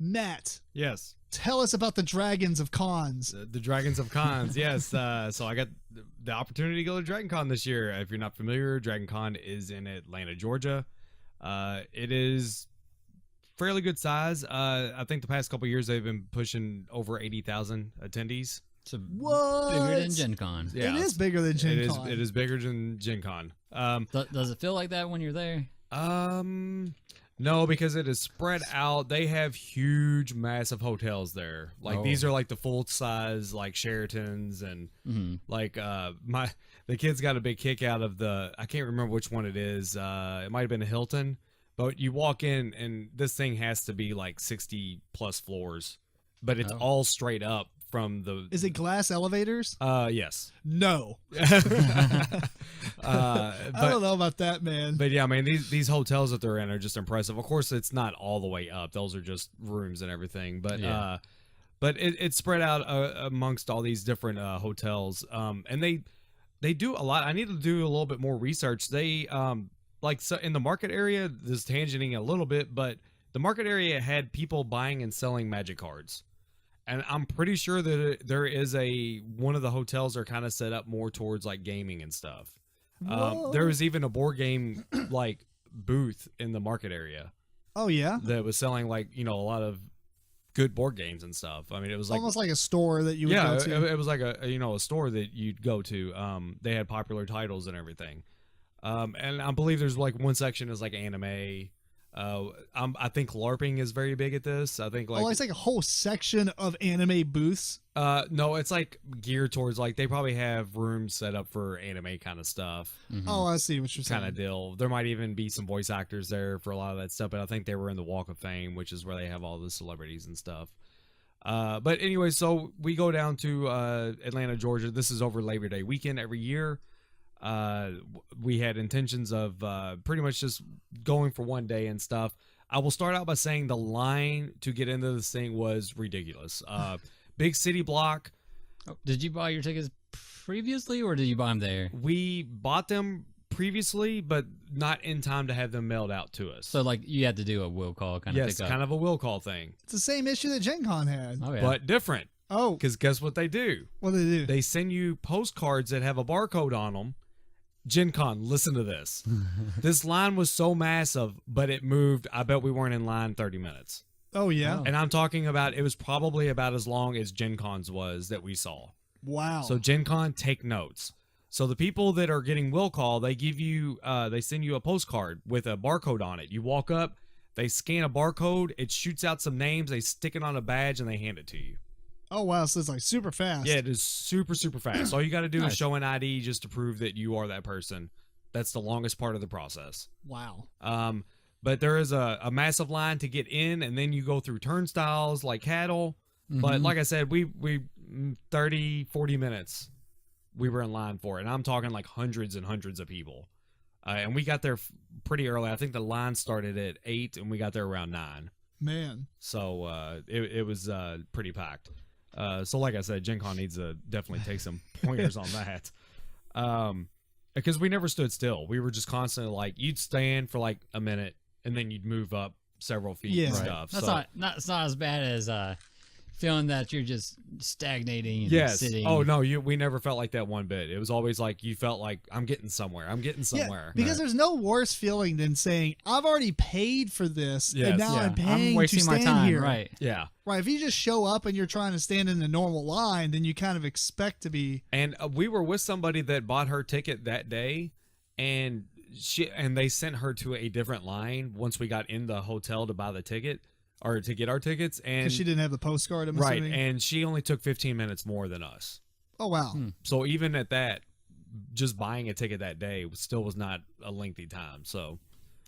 Matt. Yes. Tell us about the Dragons of Cons. The Dragons of Cons, yes. So I got the opportunity to go to Dragon Con this year. If you're not familiar, Dragon Con is in Atlanta, Georgia. It is fairly good size. I think the past couple of years they've been pushing over 80,000 attendees. So What? bigger than Gen Con. It is bigger than Gen Con. It is bigger than Gen Con. Does it feel like that when you're there? No, because it is spread out. They have huge, massive hotels there. Like these are like the full size, like Sheratons, and like the kids got a big kick out of I can't remember which one it is. It might have been a Hilton, but you walk in and this thing has to be like 60 plus floors, but it's all straight up from the. Is it glass elevators? Yes. No. I don't know about that, man. But yeah, I mean these hotels that they're in are just impressive. Of course, it's not all the way up; those are just rooms and everything. But but it's spread out amongst all these different hotels. And they do a lot. I need to do a little bit more research. They so in the market area. This is tangenting a little bit, but the market area had people buying and selling Magic cards. And I'm pretty sure that there is one of the hotels are kind of set up more towards like gaming and stuff. There was even a board game like booth in the market area. Oh yeah, that was selling like a lot of good board games and stuff. I mean, it was like almost like a store that you would go to. It was like a store that you'd go to. They had popular titles and everything. And I believe there's like one section is like anime. I think LARPing is very big at this. I think it's like a whole section of anime booths. No, it's like geared towards like they probably have rooms set up for anime kind of stuff. Oh, I see what you're saying. Kind of deal. There might even be some voice actors there for a lot of that stuff, but I think they were in the Walk of Fame, which is where they have all the celebrities and stuff. But anyway, so we go down to Atlanta, Georgia. This is over Labor Day weekend every year. We had intentions of pretty much just going for one day and stuff. I will start out by saying the line to get into this thing was ridiculous. Big city block. Did you buy your tickets previously, or did you buy them there? We bought them previously, but not in time to have them mailed out to us. So, like, you had to do a will call kind of Yes, kind of a will call thing. It's the same issue that Gen Con had. Oh, yeah. But different. Oh. Because guess what they do? What do they do? They send you postcards that have a barcode on them. Gen Con, listen to this. This line was so massive, but it moved. I bet we weren't in line 30 minutes. Oh, yeah? And I'm talking about, it was probably about as long as Gen Con's was that we saw. Wow. So Gen Con, take notes. So the people that are getting will call, they give you, they send you a postcard with a barcode on it. You walk up, they scan a barcode, it shoots out some names, they stick it on a badge, and they hand it to you. Oh, wow. So it's like super fast. Yeah, it is super, super fast. All you got to do is show an ID just to prove that you are that person. That's the longest part of the process. Wow. But there is a massive line to get in, and then you go through turnstiles like cattle. But like I said, we 30, 40 minutes we were in line for it. And I'm talking like hundreds and hundreds of people. And we got there pretty early. I think the line started at 8, and we got there around 9. Man. So it was pretty packed. So like I said, Gen Con needs to definitely take some pointers on that. Because we never stood still. We were just constantly like, you'd stand for like a minute and then you'd move up several feet and stuff. That's it's not as bad as feeling that you're just stagnating and yes. sitting. Oh no, we never felt like that one bit. It was always like you felt like I'm getting somewhere. Yeah, because there's no worse feeling than saying I've already paid for this and now I'm paying wasting to stand my time, here. right? Yeah. Right. If you just show up and you're trying to stand in the normal line, then you kind of expect to be. And we were with somebody that bought her ticket that day, and they sent her to a different line once we got in the hotel to buy the ticket. Or to get our tickets, and because she didn't have the postcard, I'm right, assuming. and she only took 15 minutes more than us. Oh wow! So even at that, just buying a ticket that day still was not a lengthy time. So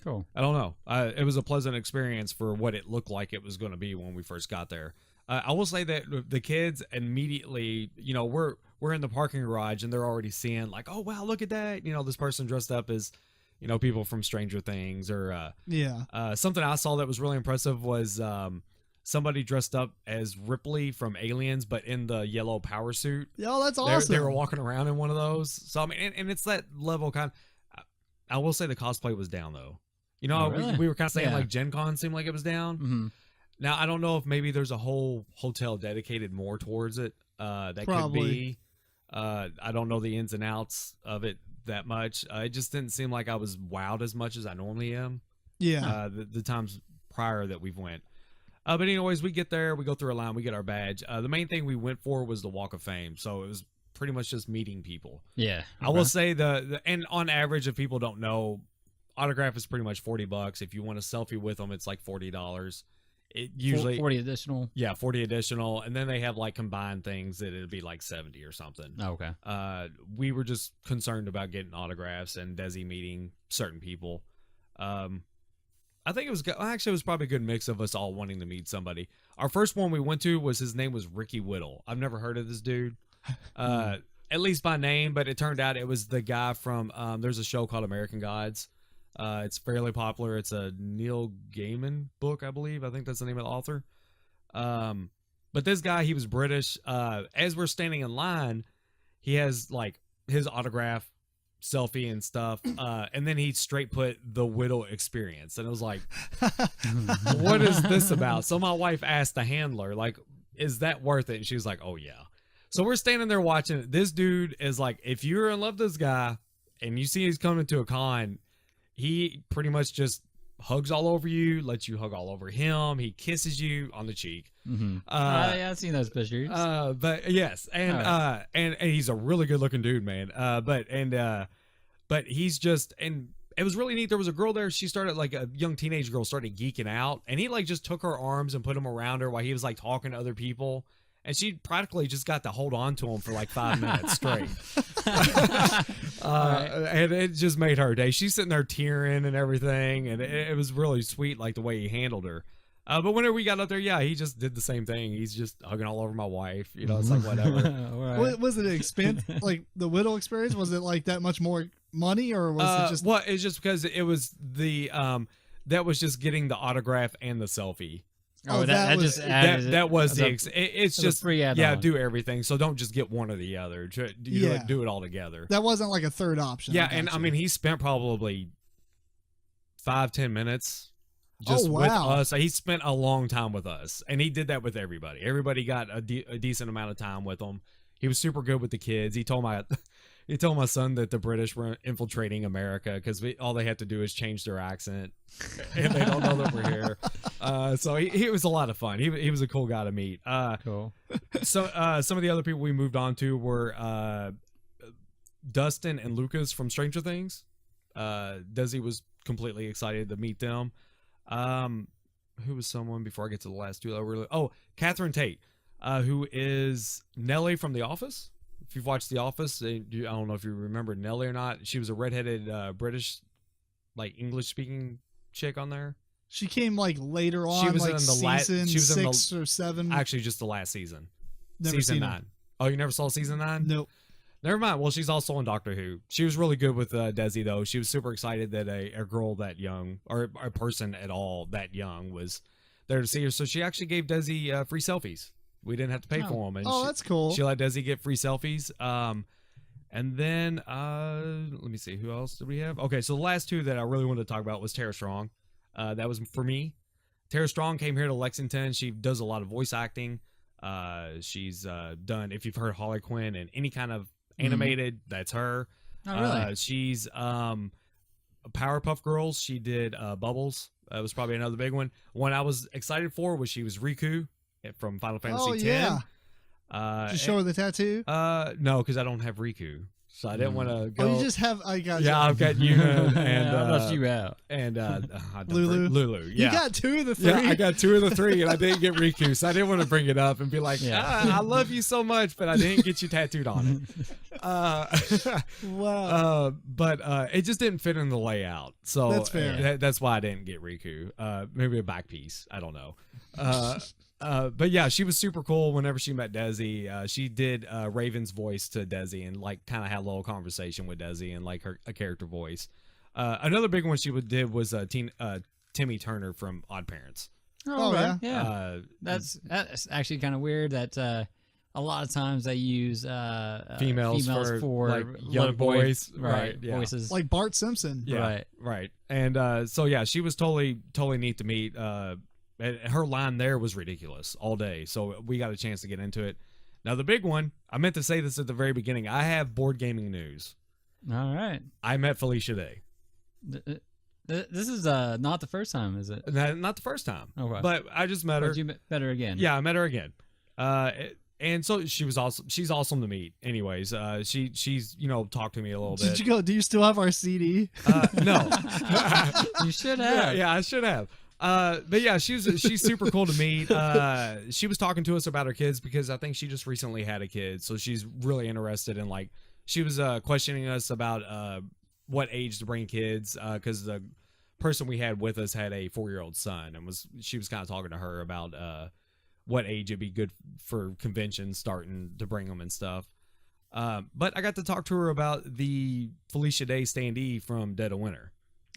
cool. I don't know. It was a pleasant experience for what it looked like it was going to be when we first got there. I will say that the kids immediately, we're in the parking garage and they're already seeing like, oh wow, look at that! This person dressed up as. People from Stranger Things or something I saw that was really impressive was somebody dressed up as Ripley from Aliens, but in the yellow power suit. Oh, that's awesome. They were walking around in one of those. So, I mean, and it's that level kind of, I will say the cosplay was down though. Really? We were kind of saying like Gen Con seemed like it was down. Now I don't know if maybe there's a whole hotel dedicated more towards it. That Probably. could be. I don't know the ins and outs of it that much. It just didn't seem like I was wowed as much as I normally am. Yeah. The times prior that we've went. But anyways, we get there, we go through a line, we get our badge. The main thing we went for was the Walk of Fame. So it was pretty much just meeting people. Yeah. I will say and on average, if people don't know, autograph is pretty much $40. If you want a selfie with them, it's like $40. It usually 40 additional. Yeah, 40 additional, and then they have like combined things that it'd be like 70 or something. Oh, okay. We were just concerned about getting autographs and Desi meeting certain people. I think it was probably a good mix of us all wanting to meet somebody. Our first one we went to his name was Ricky Whittle. I've never heard of this dude, at least by name, but it turned out it was the guy from there's a show called American Gods. It's fairly popular. It's a Neil Gaiman book, I believe. I think that's the name of the author. But this guy, he was British. As we're standing in line, he has like his autograph selfie and stuff. And then he straight put the Whittle experience. And it was like, what is this about? So my wife asked the handler, like, is that worth it? And she was like, oh yeah. So we're standing there watching it. This dude is like, if you're in love with this guy and you see he's coming to a con, he pretty much just hugs all over you, lets you hug all over him. He kisses you on the cheek. Mm-hmm. Yeah, I've seen those pictures. But yes, and and he's a really good looking dude, man. But he's just, and it was really neat. There was a girl there. She started, like a young teenage girl, started geeking out, and he like just took her arms and put them around her while he was like talking to other people. And she practically just got to hold on to him for like 5 minutes straight. And it just made her day. She's sitting there tearing and everything. And it was really sweet, like the way he handled her. But whenever we got up there, yeah, he just did the same thing. He's just hugging all over my wife. You know, it's like whatever. Right. Was it an expense? Like the Whittle experience? Was it like that much more money, or was it just? Well, it's just because it was that was just getting the autograph and the selfie. Oh, that was just added that was it's just free add-on. Yeah, do everything. So don't just get one or the other. Do it all together. That wasn't like a third option. Yeah, and I mean, he spent probably 5-10 minutes just with us. He spent a long time with us, and he did that with everybody. Everybody got a decent amount of time with him. He was super good with the kids. He told my son that the British were infiltrating America because all they had to do is change their accent, and they don't know that we're here. So he was a lot of fun. He was a cool guy to meet. Cool. So some of the other people we moved on to were Dustin and Lucas from Stranger Things. Desi was completely excited to meet them. Who was someone before I get to the last two? Catherine Tate, who is Nellie from The Office. If you've watched The Office, I don't know if you remember Nellie or not. She was a redheaded British, like English speaking chick on there. She came like later on, she was like in the season she was 6 or 7. Actually, just the last season. Never season seen 9. Her. Oh, you never saw season 9? Nope. Never mind. Well, she's also on Doctor Who. She was really good with Desi, though. She was super excited that a girl that young, or a person at all that young, was there to see her. So she actually gave Desi free selfies. We didn't have to pay for them. And that's cool. She let Desi get free selfies. And then let me see, who else did we have? Okay, so the last two that I really wanted to talk about was Tara Strong. That was for me. Tara Strong came here to Lexington. She does a lot of voice acting. She's done, if you've heard Harley Quinn and any kind of animated, that's her. Oh, really? She's Powerpuff Girls. She did Bubbles. That was probably another big one. One I was excited for was she was Riku from Final Fantasy X. Yeah. Did you show her the tattoo? No, because I don't have Riku, so I didn't want to go. Oh, you just have. I got. Yeah, I've got Yuna and how about you out? And Lulu. Lulu. Yeah. You got 2 of the 3. Yeah, I got 2 of the 3, and I didn't get Riku, so I didn't want to bring it up and be like, I love you so much, but I didn't get you tattooed on it. Wow. But it just didn't fit in the layout, so that's fair. That's why I didn't get Riku. Maybe a back piece. I don't know. But yeah, she was super cool whenever she met Desi. She did Raven's voice to Desi and like kind of had a little conversation with Desi and like a character voice. Another big one she did was Timmy Turner from Odd Parents. Oh yeah. That's actually kind of weird that a lot of times they use females for like young boys, right? Yeah. Voices like Bart Simpson. Yeah, right. And so yeah, she was totally neat to meet. her line there was ridiculous all day. So we got a chance to get into it. Now the big one, I meant to say this at the very beginning. I have board gaming news. All right. I met Felicia Day. This is not the first time, is it? Not the first time. Okay. But I just met her. You met her again? Yeah, I met her again. And so she was awesome. She's awesome to meet. Anyways, she's talked to me a little bit. Did you go? Do you still have our CD? No. You should have. Yeah, I should have. But yeah, she's super cool to meet. She was talking to us about her kids because I think she just recently had a kid, so she's really interested in she was questioning us about what age to bring kids because the person we had with us had a 4-year-old son, and she was kind of talking to her about what age it'd be good for conventions starting to bring them and stuff. But I got to talk to her about the Felicia Day standee from Dead of Winter.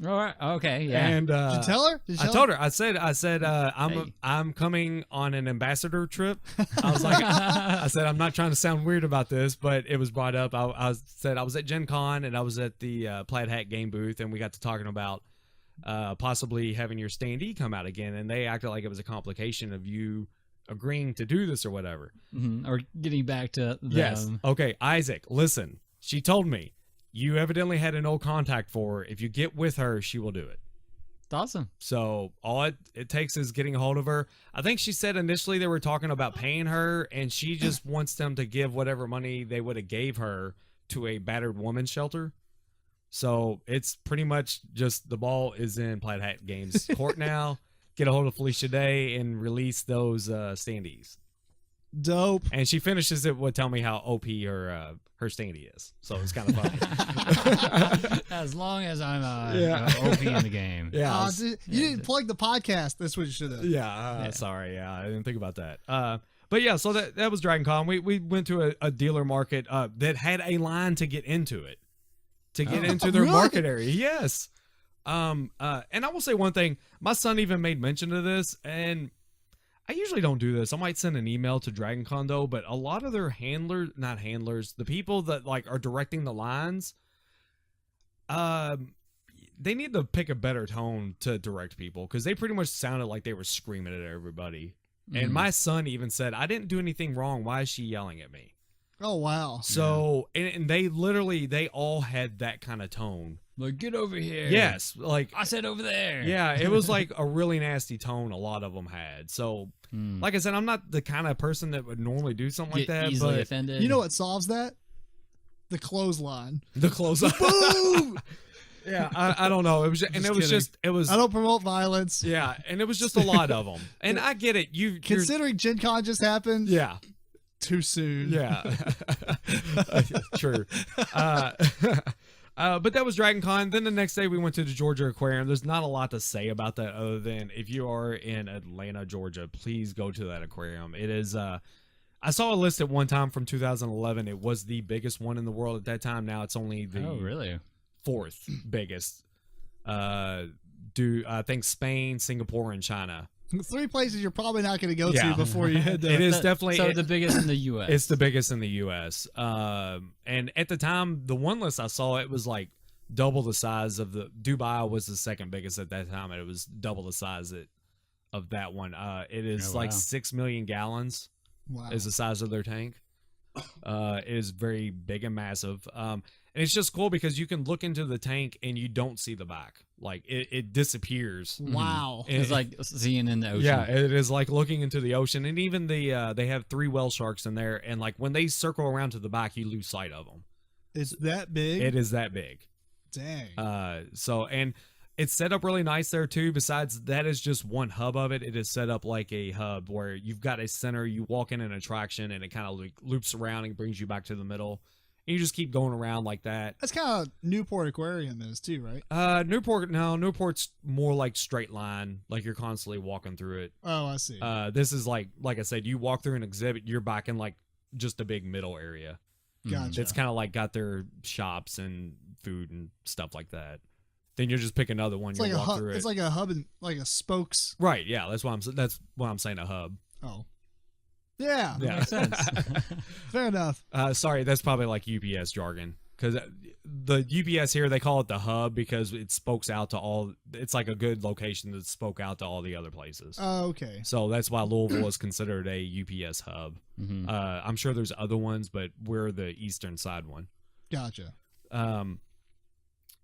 All right. Okay. Yeah. And Did you tell her? I told her. I said I'm coming on an ambassador trip. I was like, I said I'm not trying to sound weird about this, but it was brought up. I said I was at Gen Con and I was at the Plaid Hat game booth, and we got to talking about possibly having your standee come out again, and they acted like it was a complication of you agreeing to do this or whatever. Mm-hmm. Or getting back to them. Yes. Okay, Isaac, listen. She told me you evidently had an old contact for her. If you get with her, she will do it. It's awesome. So all it takes is getting a hold of her. I think she said initially they were talking about paying her, and she just wants them to give whatever money they would have gave her to a battered woman's shelter. So it's pretty much just the ball is in Plaid Hat Games court now. Get a hold of Felicia Day and release those standees. Dope. And she finishes it with tell me how OP her standee is. So it's kind of fun. As long as I'm OP in the game. Yeah. You didn't plug the podcast. That's what you should have. Yeah. Sorry. Yeah. I didn't think about that. But yeah, so that was Dragon Con. We went to a dealer market that had a line to get into it. To get into their market area. Yes. And I will say one thing. My son even made mention of this, and I usually don't do this. I might send an email to Dragon Con though, but a lot of their the people that are directing the lines, they need to pick a better tone to direct people, because they pretty much sounded like they were screaming at everybody. And my son even said, I didn't do anything wrong. Why is she yelling at me? Oh, wow. So, and they all had that kind of tone. Like, get over here. Yes. I said over there. Yeah, it was like a really nasty tone a lot of them had. So, like I said, I'm not the kind of person that would normally do something like that. Easily but offended. You know what solves that? The clothesline. The clothesline. Boom! Yeah, I don't know. It was it was. I don't promote violence. Yeah, and it was just a lot of them. And I get it. Considering Gen Con just happened. Yeah. Too soon. Yeah. True. But that was Dragon Con. Then the next day we went to the Georgia Aquarium. There's not a lot to say about that other than if you are in Atlanta, Georgia, please go to that aquarium. It is, I saw a list at one time from 2011. It was the biggest one in the world at that time. Now it's only the fourth biggest. I think Spain, Singapore, and China. 3 places you're probably not going to go to before you head there. It is definitely the biggest in the U.S. It's the biggest in the U.S. And at the time, the one list I saw, it was like double the size of the Dubai was the second biggest at that time, and it was double the size of that one. It is 6 million gallons. Wow. Is the size of their tank. It is very big and massive. And it's just cool because you can look into the tank and you don't see the back. Like it disappears. Wow. It's like seeing in the ocean. Yeah, it is like looking into the ocean. And even they have 3 whale sharks in there, and like when they circle around to the back, you lose sight of them. It's that big? It is that big. Dang. So and it's set up really nice there too. Besides that is just one hub of it. It is set up like a hub where you've got a center, you walk in an attraction, and it kind of loops around and brings you back to the middle. And you just keep going around like that. That's kind of Newport Aquarium is too, right? Newport's more like straight line, like you're constantly walking through it. Oh, I see. This is like I said, you walk through an exhibit, you're back in like just a big middle area. Gotcha. It's kind of like got their shops and food and stuff like that. Then you just pick another one. It's you like walk through it. It's like a hub and like a spokes. Right. Yeah. That's what I'm saying. A hub. Oh. Yeah. Makes sense. Fair enough. Sorry, that's probably like UPS jargon. because the UPS here, they call it the hub because it spokes out to all. It's like a good location that spoke out to all the other places. Oh, okay. So that's why Louisville is considered a UPS hub. Mm-hmm. I'm sure there's other ones, but we're the eastern side one. Gotcha.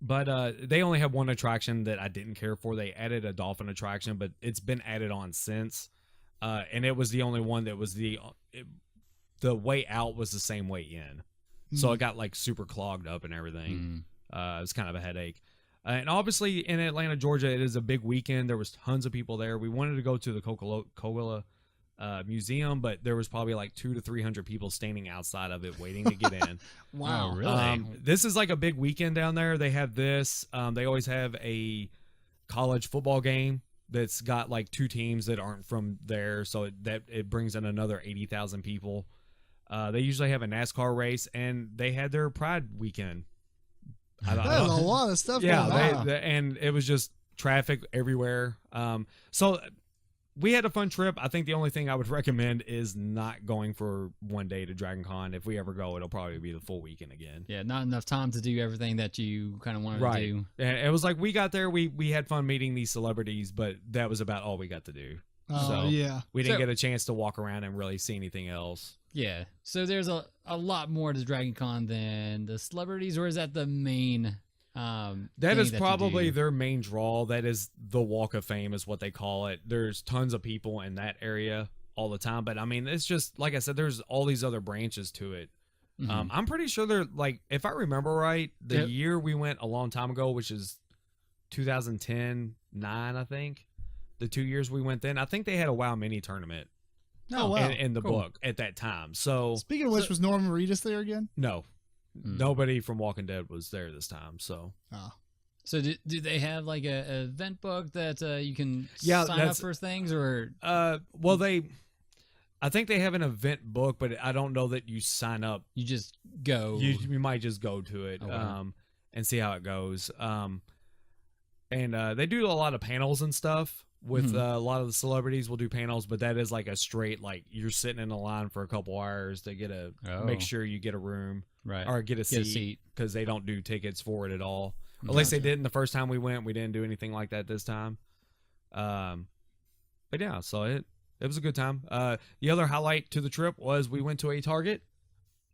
But they only have one attraction that I didn't care for. They added a dolphin attraction, but it's been added on since. And it was the only one that was the way out was the same way in. So it got like super clogged up and everything. It was kind of a headache. And obviously in Atlanta, Georgia, it is a big weekend. There was tons of people there. We wanted to go to the Coca-Cola museum, but there was probably like 200 to 300 people standing outside of it waiting to get in. Wow. Oh, really? This is like a big weekend down there. They have this. They always have a college football game that's got like 2 teams that aren't from there, so it brings in another 80,000 people. They usually have a NASCAR race, and they had their Pride weekend. That was a lot of stuff going on. And it was just traffic everywhere. So we had a fun trip. I think the only thing I would recommend is not going for one day to Dragon Con. If we ever go, it'll probably be the full weekend again. Yeah, not enough time to do everything that you kind of wanted to do. And it was like we got there, we had fun meeting these celebrities, but that was about all we got to do. Oh, so yeah. We didn't get a chance to walk around and really see anything else. Yeah. So there's a lot more to Dragon Con than the celebrities, or is that the main that is probably their main draw. That is the Walk of Fame is what they call it. There's tons of people in that area all the time, but I mean, it's just like I said, there's all these other branches to it. I'm pretty sure they're like, if I remember right, the year we went a long time ago, which is 2010-9, I think, the 2 years we went then, I think they had a WoW mini tournament. Oh, wow. In the book at that time. So speaking of which, was Norman Reedus there again? No. Nobody from Walking Dead was there this time. So So do they have like a event book that you can sign up for things, or well, I think they have an event book, but I don't know that you sign up. You just go. You might just go to it and see how it goes. And they do a lot of panels and stuff with a lot of the celebrities will do panels, but that is like a straight, like you're sitting in a line for a couple hours to get make sure you get a room, right, or get a seat, because they don't do tickets for it at all. At least they didn't the first time we went. We didn't do anything like that this time. But yeah, so it was a good time. The other highlight to the trip was we went to a Target.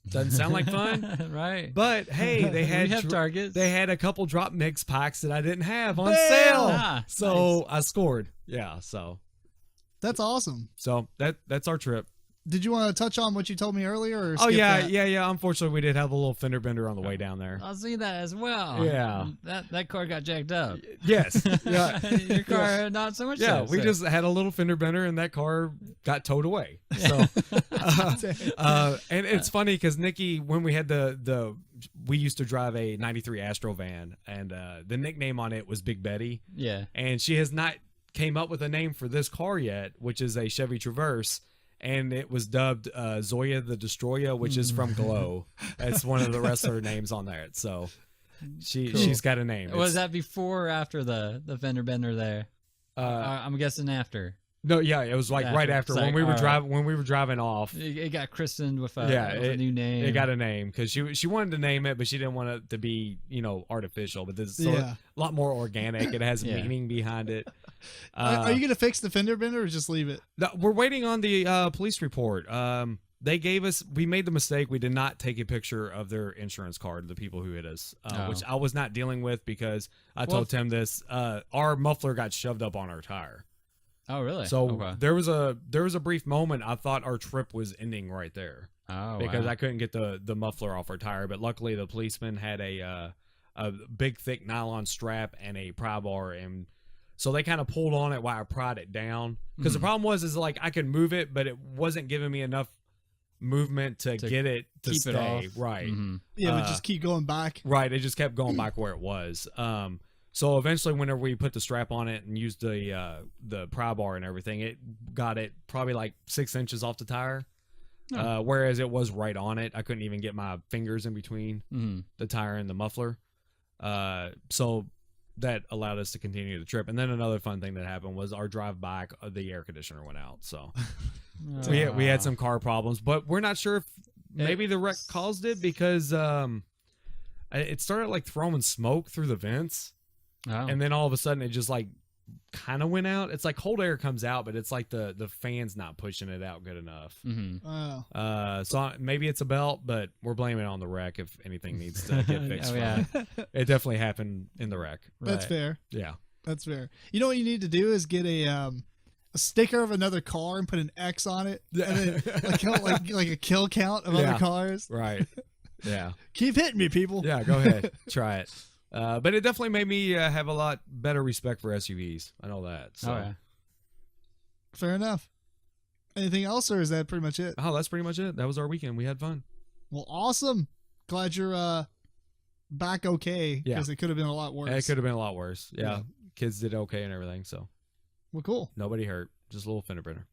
Doesn't sound like fun, right? But hey, they had Targets. They had a couple drop mix packs that I didn't have on sale, so nice. I scored. Yeah, so that's awesome. So that's our trip. Did you want to touch on what you told me earlier? Or oh yeah. Unfortunately, we did have a little fender bender on the way down there. I'll see that as well. Yeah, that car got jacked up. Yes, yeah. Your car not so much. Yeah, we just had a little fender bender, and that car got towed away. So, and it's funny because Nikki, when we had we used to drive a '93 Astro van, and the nickname on it was Big Betty. Yeah, and she has not came up with a name for this car yet, which is a Chevy Traverse. And it was dubbed Zoya the Destroyer, which is from Glow. That's one of the wrestler names on there. So she's got a name. Was that before or after the fender bender there? I'm guessing after. No, yeah, it was like right after when we were driving off. It got christened with a new name. It got a name because she wanted to name it, but she didn't want it to be artificial. But this is a lot more organic. It has meaning behind it. Are you gonna fix the fender bender or just leave it? We're waiting on the police report. We made the mistake. We did not take a picture of their insurance card, the people who hit us, which I was not dealing with because I told Tim this. Our muffler got shoved up on our tire. Oh, really? So there was a brief moment I thought our trip was ending right there. Oh, because I couldn't get the muffler off our tire, but luckily the policeman had a big thick nylon strap and a pry bar, and so they kind of pulled on it while I pried it down. Because the problem is like I could move it, but it wasn't giving me enough movement to get it to keep stay. It off. Right. Mm-hmm. Yeah, it would just keep going back. Right. It just kept going back where it was. So eventually, whenever we put the strap on it and used the pry bar and everything, it got it probably like 6 inches off the tire. Whereas it was right on it. I couldn't even get my fingers in between the tire and the muffler. So that allowed us to continue the trip. And then another fun thing that happened was our drive back, the air conditioner went out. So we had some car problems, but we're not sure if maybe the wreck caused it because it started like throwing smoke through the vents, and then all of a sudden it just like kind of went out. It's like cold air comes out, but it's like the fan's not pushing it out good enough. So maybe it's a belt, but we're blaming it on the wreck if anything needs to get fixed. It definitely happened in the wreck. That's fair. Yeah, that's fair. You know what you need to do is get a sticker of another car and put an X on it, and then like a kill count of other cars. Right. Yeah. Keep hitting me, people. Yeah, go ahead. Try it. But it definitely made me have a lot better respect for SUVs. I know that. So. Fair enough. Anything else, or is that pretty much it? Oh, that's pretty much it. That was our weekend. We had fun. Well, awesome. Glad you're back okay, because it could have been a lot worse. It could have been a lot worse. Yeah. Kids did okay and everything, so. Well, cool. Nobody hurt. Just a little fender bender.